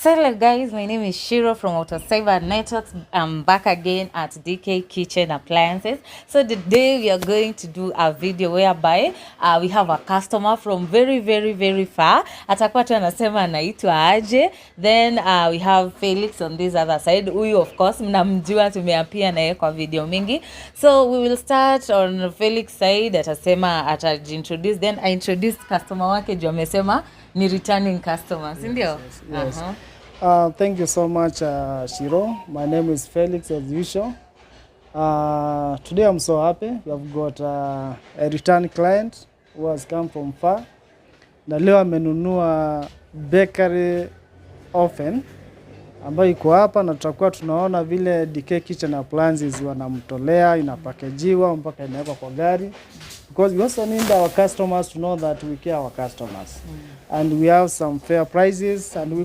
So hello guys, my name is Shiro from AutoCyber Networks. I'm back again at DK Kitchen Appliances. So today we are going to do a video whereby we have a customer from very far. Atakuwa tu anasema anaitwa aje. Then we have Felix on this other side. Huyu of course mnamjua, tumeapia na yeye kwa video mingi. So we will start on Felix side. Atasema atajiintroduce, then I introduce customer wake juu amesema ni returning customers, ndio? Yes. Thank you so much, Shiro. My name is Felix as usual. Today I'm so happy. We have got a return client who has come from far. Na leo amenunua bakery oven ambayo iko hapa, na tutakuwa tunaona vile DK Kitchen Appliances wanamtolea, inapakejiwa mpaka inawekwa kwa gari. Because we also need our customers to know that we care our customers. And we have some fair prices and we